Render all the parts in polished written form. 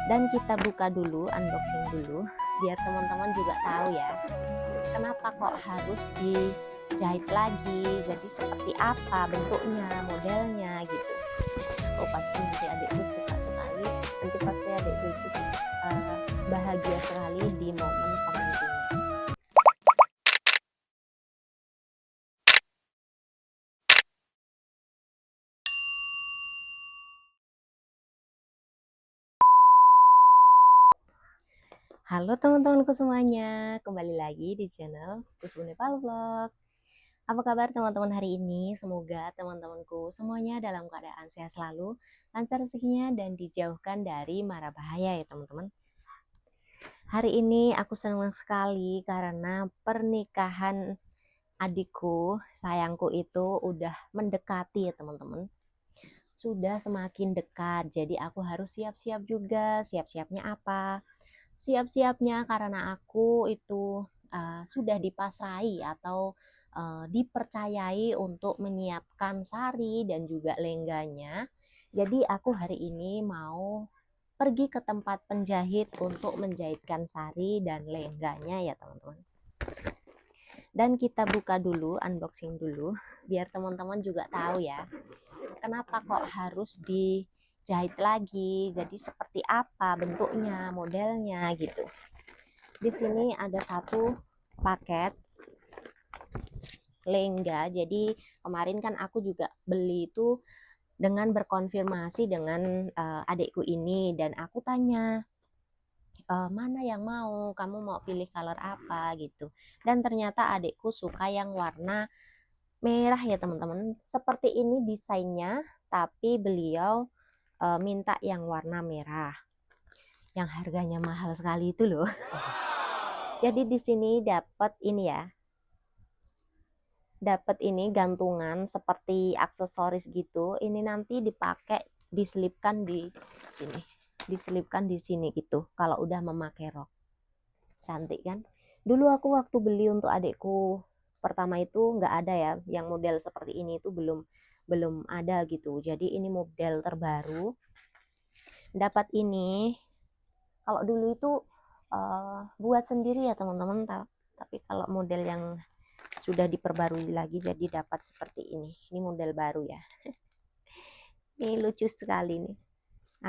Dan kita buka dulu, unboxing dulu, biar teman-teman juga tahu ya, kenapa kok harus dijahit lagi, jadi seperti apa bentuknya, modelnya gitu. Oh pasti nanti adikku suka sekali, nanti pasti adikku itu bahagia sekali di momen pengantinnya. Halo teman-temanku semuanya, kembali lagi di channel Kusbun Nepal Vlog. Apa kabar teman-teman hari ini? Semoga teman-temanku semuanya dalam keadaan sehat selalu, lancar rezekinya, dan dijauhkan dari mara bahaya ya teman-teman. Hari ini aku senang sekali karena pernikahan adikku, sayangku itu udah mendekati ya teman-teman. Sudah semakin dekat, jadi aku harus siap-siap juga. Siap-siapnya apa? Siap-siapnya karena aku itu sudah dipasrahi atau dipercayai untuk menyiapkan sari dan juga lengganya. Jadi aku hari ini mau pergi ke tempat penjahit untuk menjahitkan sari dan lengganya ya teman-teman. Dan kita buka dulu, unboxing dulu, biar teman-teman juga tahu ya, kenapa kok harus dijahit lagi, jadi seperti apa bentuknya, modelnya gitu. Di sini ada satu paket lengga. Jadi kemarin kan aku juga beli itu dengan berkonfirmasi dengan adikku ini, dan aku tanya mana yang mau, kamu mau pilih color apa gitu. Dan ternyata adikku suka yang warna merah ya teman-teman. Seperti ini desainnya, tapi beliau minta yang warna merah. Yang harganya mahal sekali itu loh. Jadi di sini dapat ini ya. Dapat ini gantungan seperti aksesoris gitu. Ini nanti dipakai, diselipkan di sini. Diselipkan di sini gitu kalau udah memakai rok. Cantik kan? Dulu aku waktu beli untuk adikku pertama itu nggak ada ya, yang model seperti ini itu belum ada gitu. Jadi ini model terbaru. Dapat ini. Kalau dulu itu buat sendiri ya teman-teman, tapi kalau model yang sudah diperbarui lagi jadi dapat seperti ini. Ini model baru ya. Ini lucu sekali nih.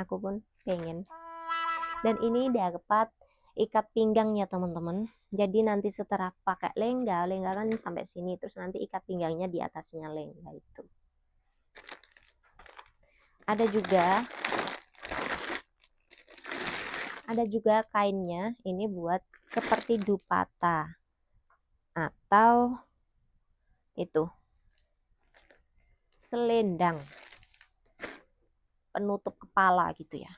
Aku pun pengen. Dan ini dapat ikat pinggangnya teman-teman. Jadi nanti setelah pakai lengga kan sampai sini, terus nanti ikat pinggangnya di atasnya lengga itu. Ada juga kainnya, ini buat seperti dupata atau itu selendang penutup kepala gitu ya.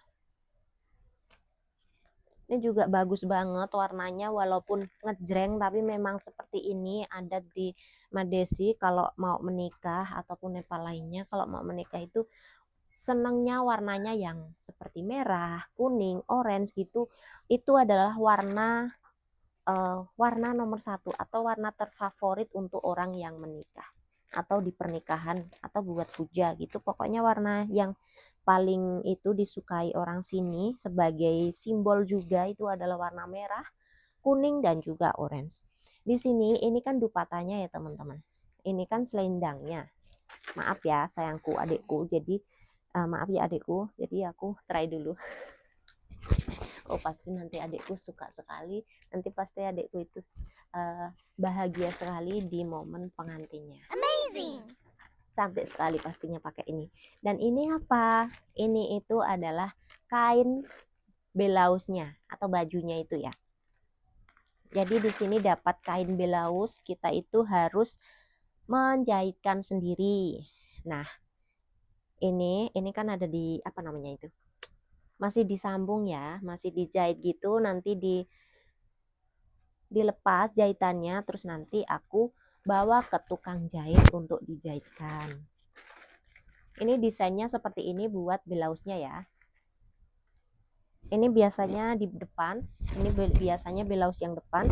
Ini juga bagus banget warnanya, walaupun ngejreng tapi memang seperti ini ada di Madesi. Kalau mau menikah ataupun Nepal lainnya, kalau mau menikah itu senangnya warnanya yang seperti merah, kuning, orange gitu. Itu adalah warna nomor satu atau warna terfavorit untuk orang yang menikah atau di pernikahan atau buat puja gitu. Pokoknya warna yang paling itu disukai orang sini sebagai simbol juga itu adalah warna merah, kuning, dan juga orange. Di sini ini kan dupatanya ya teman-teman. Ini kan selendangnya. Maaf ya sayangku adikku. Jadi maaf ya adikku. Jadi aku try dulu. Oh pasti nanti adikku suka sekali. Nanti pasti adikku itu bahagia sekali di momen pengantinnya. Amazing. Cantik sekali pastinya pakai ini. Dan ini apa? Ini itu adalah kain belausnya atau bajunya itu ya. Jadi di sini dapat kain belaus, kita itu harus menjahitkan sendiri. Nah, ini kan ada di apa namanya itu? Masih disambung ya, masih dijahit gitu, nanti dilepas jahitannya, terus nanti aku bawa ke tukang jahit untuk dijahitkan. Ini desainnya seperti ini buat belausnya ya. Ini biasanya di depan, ini biasanya belaus yang depan,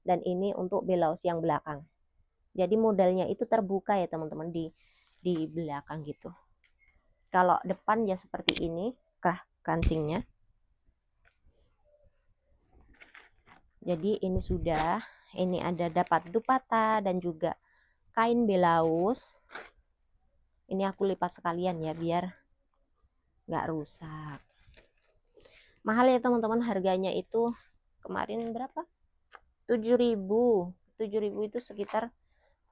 dan ini untuk belaus yang belakang. Jadi modelnya itu terbuka ya teman-teman di belakang gitu. Kalau depan ya seperti ini kancingnya. Jadi ini sudah, ini ada dapat dupatta dan juga kain belaus. Ini aku lipat sekalian ya biar nggak rusak. Mahal ya teman-teman, harganya itu kemarin berapa? 7.000. 7.000 itu sekitar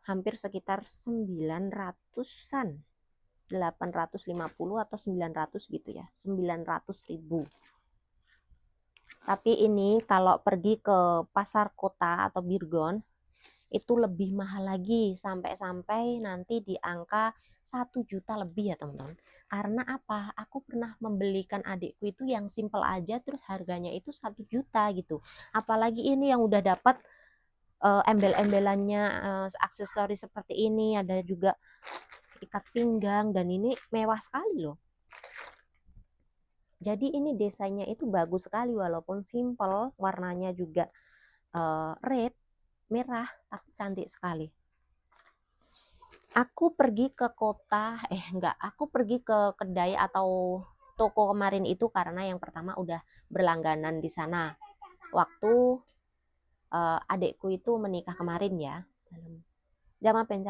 hampir sekitar 900-an. 850 atau 900 gitu ya. 900.000. Tapi ini kalau pergi ke pasar kota atau Birgon itu lebih mahal lagi, sampai-sampai nanti di angka 1 juta lebih ya teman-teman. Karena apa? Aku pernah membelikan adikku itu yang simple aja terus harganya itu 1 juta gitu. Apalagi ini yang udah dapat embel-embelannya, aksesoris seperti ini, ada juga ikat pinggang dan ini mewah sekali loh. Jadi ini desainnya itu bagus sekali walaupun simple, warnanya juga red, merah, tapi cantik sekali. Aku pergi ke kota, aku pergi ke kedai atau toko kemarin itu karena yang pertama udah berlangganan di sana. Waktu adikku itu menikah kemarin ya. Jamapen.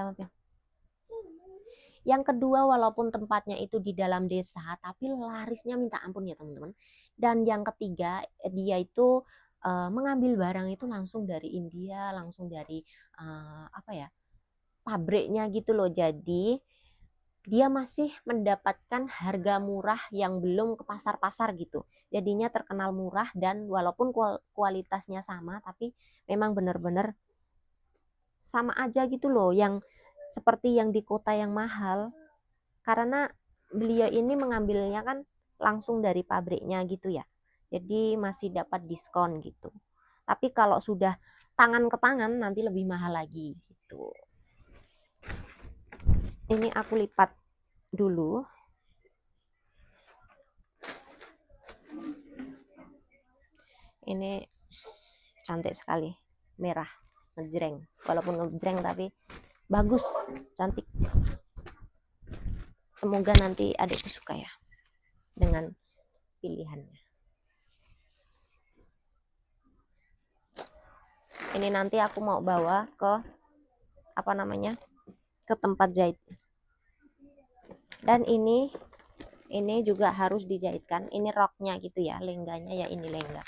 Yang kedua, walaupun tempatnya itu di dalam desa, tapi larisnya minta ampun ya teman-teman. Dan yang ketiga, dia itu mengambil barang itu langsung dari India, langsung dari apa ya, pabriknya gitu loh. Jadi dia masih mendapatkan harga murah yang belum ke pasar-pasar gitu. Jadinya terkenal murah dan walaupun kualitasnya sama, tapi memang benar-benar sama aja gitu loh, yang seperti yang di kota yang mahal. Karena beliau ini mengambilnya kan langsung dari pabriknya gitu ya. Jadi masih dapat diskon gitu. Tapi kalau sudah tangan ke tangan nanti lebih mahal lagi gitu. Ini aku lipat dulu. Ini cantik sekali, merah, ngejreng. Walaupun ngejreng tapi bagus, cantik. Semoga nanti adikku suka ya dengan pilihannya. Ini nanti aku mau bawa ke apa namanya, ke tempat jahit. Dan ini juga harus dijahitkan. Ini roknya gitu ya, lengganya ya, ini lengga.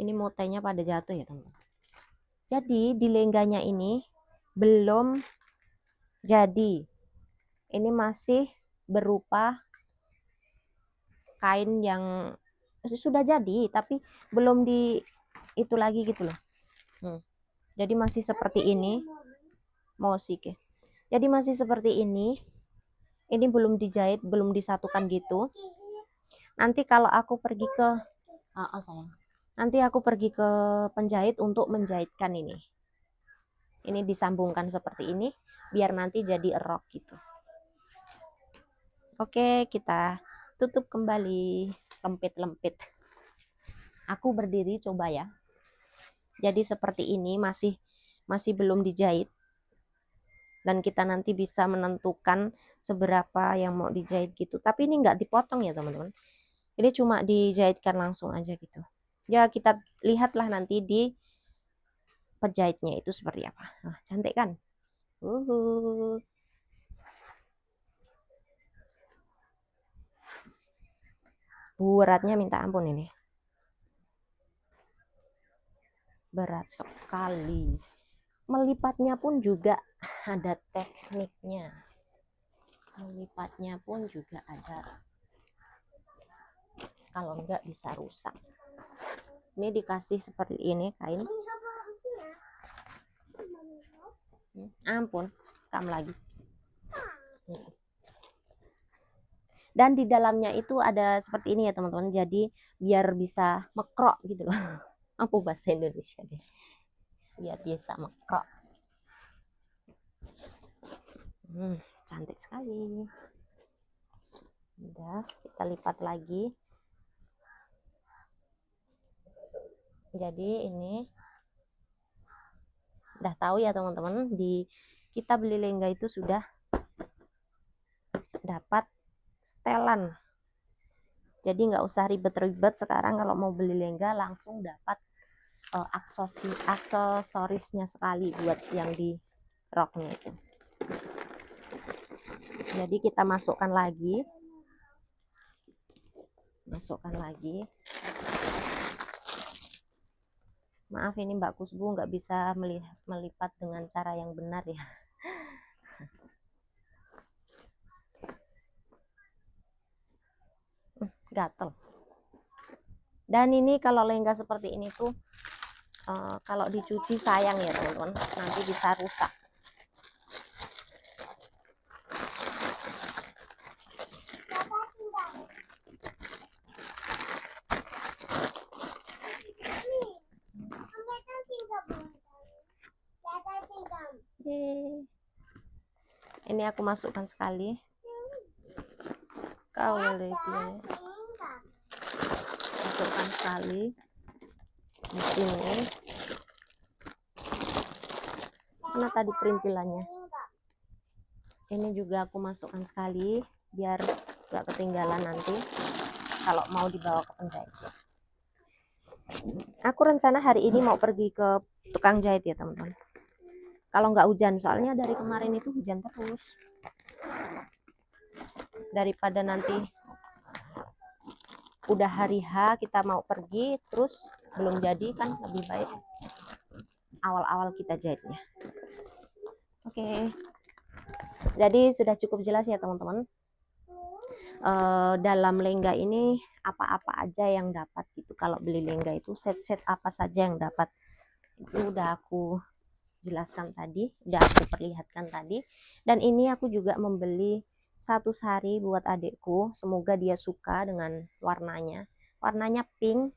Ini motenya pada jatuh ya teman-teman. Jadi di lengganya ini belum jadi. Ini masih berupa kain yang sudah jadi tapi belum di itu lagi gitu loh. Jadi masih seperti ini. Mau sih ke. Jadi masih seperti ini. Ini belum dijahit, belum disatukan gitu. Nanti kalau aku pergi ke sayang. Nanti aku pergi ke penjahit untuk menjahitkan ini. Ini disambungkan seperti ini biar nanti jadi rok gitu. Oke, kita tutup kembali, lempit-lempit. Aku berdiri coba ya. Jadi seperti ini masih belum dijahit. Dan kita nanti bisa menentukan seberapa yang mau dijahit gitu. Tapi ini nggak dipotong ya teman-teman. Ini cuma dijahitkan langsung aja gitu. Ya kita lihatlah nanti di penjahitnya itu seperti apa. Nah, cantik kan? Beratnya minta ampun ini. Berat sekali. Melipatnya pun juga ada tekniknya. Melipatnya pun juga ada. Kalau enggak bisa rusak. Ini dikasih seperti ini kain. Ampun, kam lagi. Dan di dalamnya itu ada seperti ini ya teman-teman. Jadi biar bisa mekrok gitu loh. Apa bahasa Indonesia deh. Biar bisa mekrok. Cantik sekali. Udah, kita lipat lagi. Jadi ini udah tahu ya teman-teman, di kita beli lengga itu sudah dapat setelan Jadi nggak usah ribet-ribet sekarang kalau mau beli lengga langsung dapat aksesorisnya sekali buat yang di roknya itu. Jadi kita masukkan lagi. Maaf ini Mbak Kusbu nggak bisa melipat dengan cara yang benar ya. Gatel. Dan ini kalau lengga seperti ini tuh kalau dicuci sayang ya teman-teman, nanti bisa rusak. Ini aku masukkan sekali. Kau boleh masukkan sekali di sini. Mana tadi perintilannya? Ini juga aku masukkan sekali biar gak ketinggalan nanti kalau mau dibawa ke penjahit. Aku rencana hari ini mau pergi ke tukang jahit ya teman-teman. Kalau nggak hujan, soalnya dari kemarin itu hujan terus. Daripada nanti udah hari H kita mau pergi terus belum jadi, kan lebih baik awal-awal kita jahitnya. Oke. Jadi sudah cukup jelas ya teman-teman. Dalam lengga ini apa-apa aja yang dapat gitu. Kalau beli lengga itu set-set apa saja yang dapat. Itu udah aku jelaskan tadi, udah aku perlihatkan tadi. Dan ini aku juga membeli satu sari buat adikku, semoga dia suka dengan warnanya pink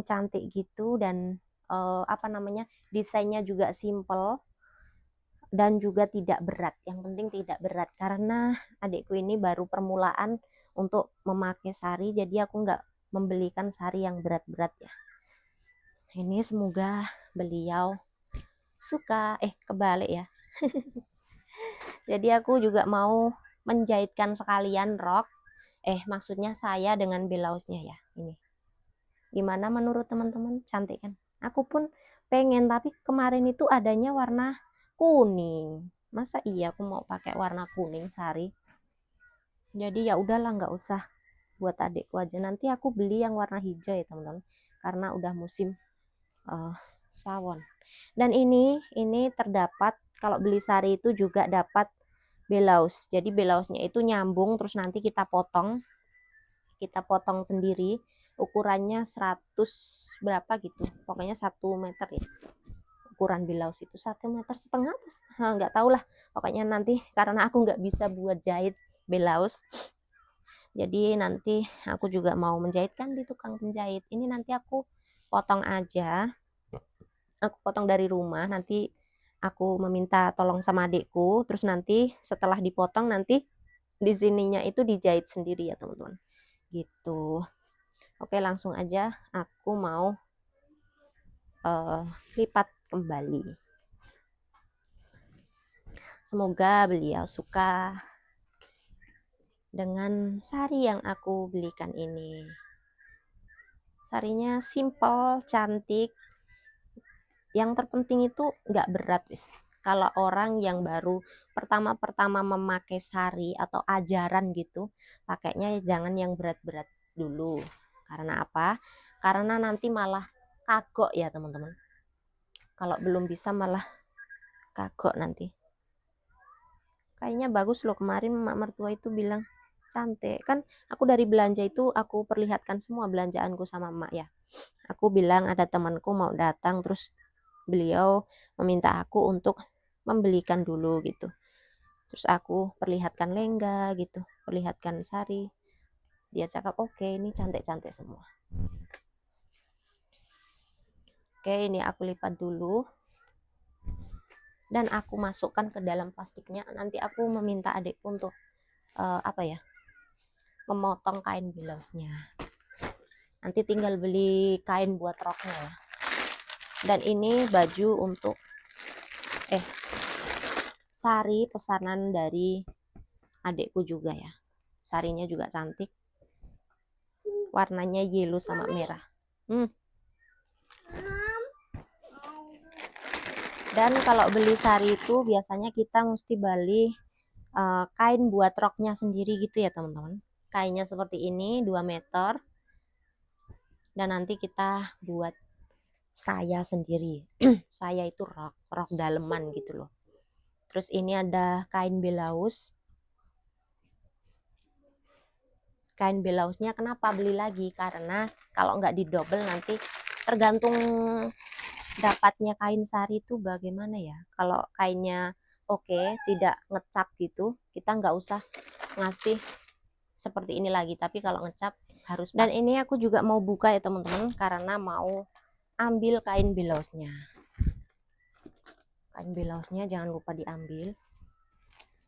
cantik gitu. Dan desainnya juga simple dan juga tidak berat. Yang penting tidak berat, karena adikku ini baru permulaan untuk memakai sari, jadi aku nggak membelikan sari yang berat-berat ya. Ini semoga beliau suka, kebalik ya. Jadi aku juga mau menjahitkan sekalian rok, maksudnya saya dengan belausnya ya. Ini gimana menurut teman-teman, cantik kan? Aku pun pengen, tapi kemarin itu adanya warna kuning, masa iya aku mau pakai warna kuning sari. Jadi ya udahlah, nggak usah, buat adikku aja. Nanti aku beli yang warna hijau ya teman-teman, karena udah musim sawon. Dan ini terdapat, kalau beli sari itu juga dapat belaus. Jadi belausnya itu nyambung, terus nanti kita potong sendiri. Ukurannya 100 berapa gitu, pokoknya 1 meter ya. Ukuran belaus itu 1,5 meter, nggak tahu lah. Pokoknya nanti karena aku nggak bisa buat jahit belaus, jadi nanti aku juga mau menjahitkan di tukang penjahit. Ini nanti aku potong aja. Aku potong dari rumah, nanti aku meminta tolong sama adikku, terus nanti setelah dipotong nanti di sininya itu dijahit sendiri ya teman-teman. Gitu. Oke, langsung aja aku mau lipat kembali. Semoga beliau suka dengan sari yang aku belikan ini. Sarinya simple, cantik. Yang terpenting itu nggak berat, wis. Kalau orang yang baru pertama-pertama memakai sari atau ajaran gitu, pakainya jangan yang berat-berat dulu. Karena apa? Karena nanti malah kagok ya teman-teman. Kalau belum bisa malah kagok nanti. Kayaknya bagus loh, kemarin mak mertua itu bilang cantik. Kan aku dari belanja itu aku perlihatkan semua belanjaanku sama emak ya. Aku bilang ada temanku mau datang, terus beliau meminta aku untuk membelikan dulu gitu. Terus aku perlihatkan lengga gitu, perlihatkan sari. Dia cakap oke, ini cantik-cantik semua. Oke, ini aku lipat dulu. Dan aku masukkan ke dalam plastiknya. Nanti aku meminta adikku untuk memotong kain belausnya. Nanti tinggal beli kain buat roknya ya. Dan ini baju untuk sari pesanan dari adikku juga ya. Sarinya juga cantik. warnanya yellow sama merah. Dan kalau beli sari itu biasanya kita mesti beli kain buat roknya sendiri gitu ya teman-teman. Kainnya seperti ini 2 meter. Dan nanti kita buat saya sendiri. Saya itu rok daleman gitu loh. Terus ini ada kain belaus. Kain belausnya kenapa beli lagi? Karena kalau nggak didobel nanti tergantung dapatnya kain sari itu bagaimana ya. Kalau kainnya oke, tidak ngecap gitu, kita nggak usah ngasih seperti ini lagi. Tapi kalau ngecap harus. Dan ini aku juga mau buka ya teman-teman, karena mau ambil kain belausnya. Kain belausnya jangan lupa diambil.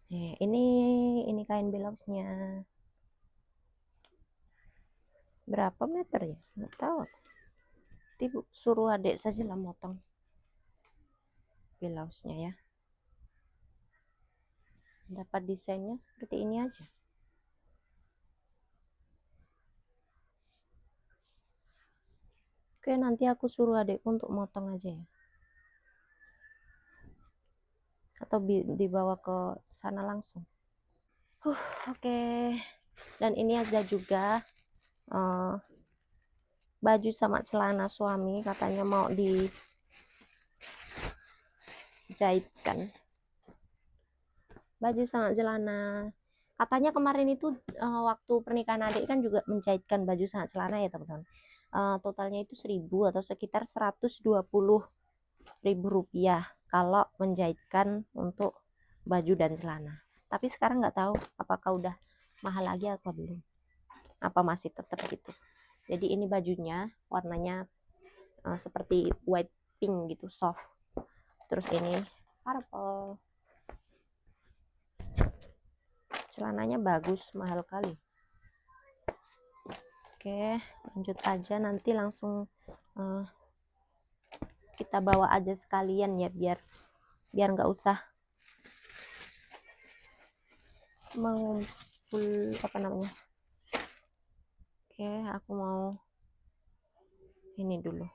Ini kain belausnya. Berapa meter ya? Nggak tahu. Nanti suruh adik saja lah motong belausnya ya. Dapat desainnya seperti ini aja. Oke, nanti aku suruh adikku untuk motong aja ya. Atau dibawa ke sana langsung. Oke. Dan ini ada juga baju sama celana suami, katanya mau dijahitkan. Baju sama celana. Katanya kemarin itu waktu pernikahan adik kan juga menjahitkan baju sama celana ya teman-teman. Totalnya itu 1.000 atau sekitar 120.000 rupiah kalau menjahitkan untuk baju dan celana. Tapi sekarang nggak tahu apakah udah mahal lagi atau belum. Apa masih tetap gitu. Jadi ini bajunya warnanya seperti white pink gitu, soft. Terus ini purple. Celananya bagus, mahal kali. Oke, lanjut aja, nanti langsung kita bawa aja sekalian ya, biar nggak usah mengumpul apa namanya. Oke, aku mau ini dulu.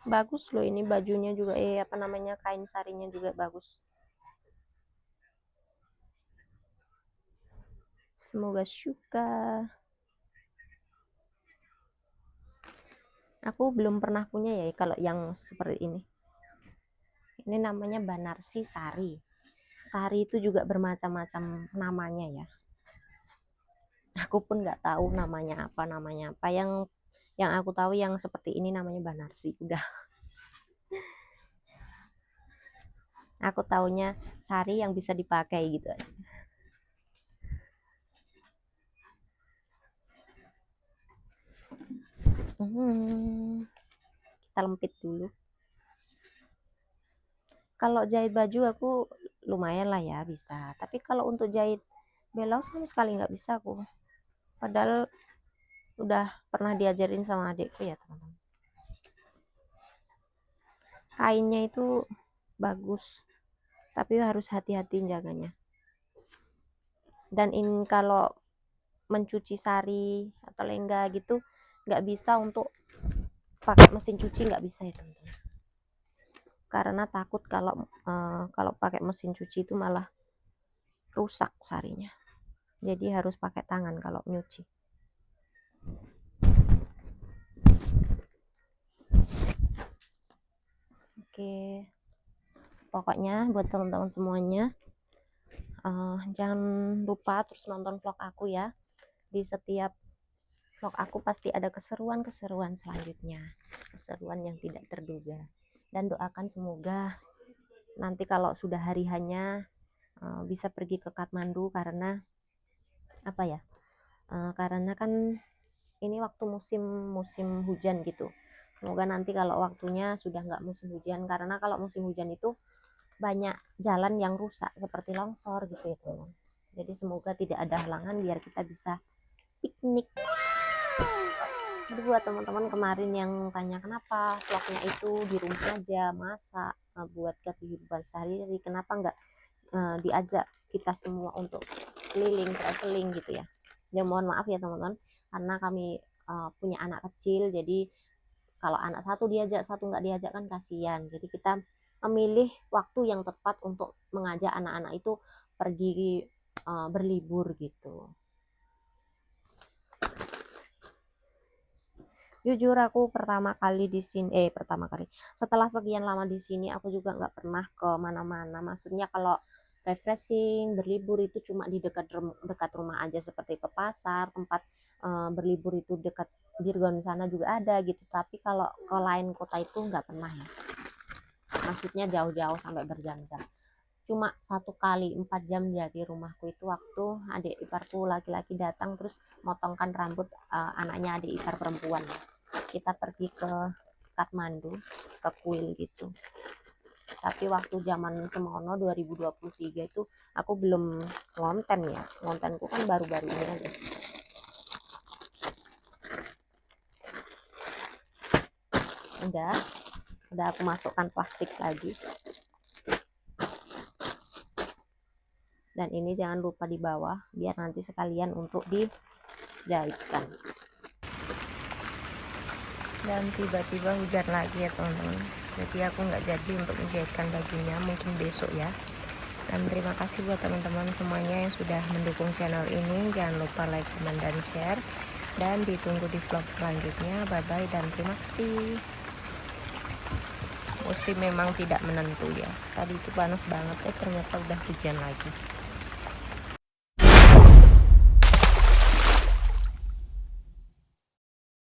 Bagus loh ini bajunya juga, apa namanya, kain sarinya juga bagus. Semoga suka. Aku belum pernah punya ya kalau yang seperti ini. Ini namanya Banarsi Sari. Sari itu juga bermacam-macam namanya ya. Aku pun nggak tahu namanya apa. Yang aku tahu yang seperti ini namanya Banarsi. Udah. Aku taunya sari yang bisa dipakai gitu aja. Kita lempit dulu. Kalau jahit baju aku lumayan lah ya bisa. Tapi kalau untuk jahit belaus sama sekali nggak bisa aku. Padahal udah pernah diajarin sama adikku ya teman-teman. Kainnya itu bagus, tapi harus hati-hati jaganya. Dan ini kalau mencuci sari atau lengga gitu nggak bisa untuk pakai mesin cuci, nggak bisa ya teman-teman. Karena takut kalau pakai mesin cuci itu malah rusak sarinya. Jadi harus pakai tangan kalau nyuci. Oke, pokoknya buat teman-teman semuanya, jangan lupa terus nonton vlog aku ya. Di setiap vlog aku pasti ada keseruan-keseruan selanjutnya, keseruan yang tidak terduga. Dan doakan semoga nanti kalau sudah hari hanya bisa pergi ke Kathmandu, karena apa ya, karena kan ini waktu musim hujan gitu. Semoga nanti kalau waktunya sudah nggak musim hujan, karena kalau musim hujan itu banyak jalan yang rusak seperti longsor gitu ya teman. Jadi semoga tidak ada halangan biar kita bisa piknik. Jadi buat teman-teman kemarin yang tanya kenapa vlognya itu di rumah aja, masak, buat kehidupan sehari-hari, kenapa nggak diajak kita semua untuk keliling traveling gitu ya. Ya mohon maaf ya teman-teman, karena kami punya anak kecil, jadi kalau anak satu diajak satu nggak diajak kan kasihan. Jadi kita memilih waktu yang tepat untuk mengajak anak-anak itu pergi berlibur gitu. Jujur aku pertama kali di sini, setelah sekian lama di sini aku juga nggak pernah ke mana-mana. Maksudnya kalau refreshing, berlibur itu cuma di dekat rumah aja, seperti ke pasar, tempat berlibur itu dekat Virgon sana juga ada gitu. Tapi kalau ke lain kota itu nggak pernah ya. Maksudnya jauh-jauh sampai berjam-jam. Cuma 1 kali 4 jam dari rumahku itu waktu adik iparku laki-laki datang terus motongkan rambut anaknya adik ipar perempuan. Kita pergi ke Kathmandu, ke kuil gitu. Tapi waktu zaman semono 2023 itu aku belum ngonten ya, ngontenku kan baru-baru ini aja. Udah aku masukkan plastik lagi. Dan ini jangan lupa di bawah biar nanti sekalian untuk dijahitkan. Dan tiba-tiba hujan lagi ya teman-teman, jadi aku nggak jadi untuk menjahitkan bajunya, mungkin besok ya. Dan terima kasih buat teman-teman semuanya yang sudah mendukung channel ini. Jangan lupa like, comment, dan share, dan ditunggu di vlog selanjutnya. Bye bye dan terima kasih. Musim memang tidak menentu ya, tadi itu panas banget, ternyata udah hujan lagi.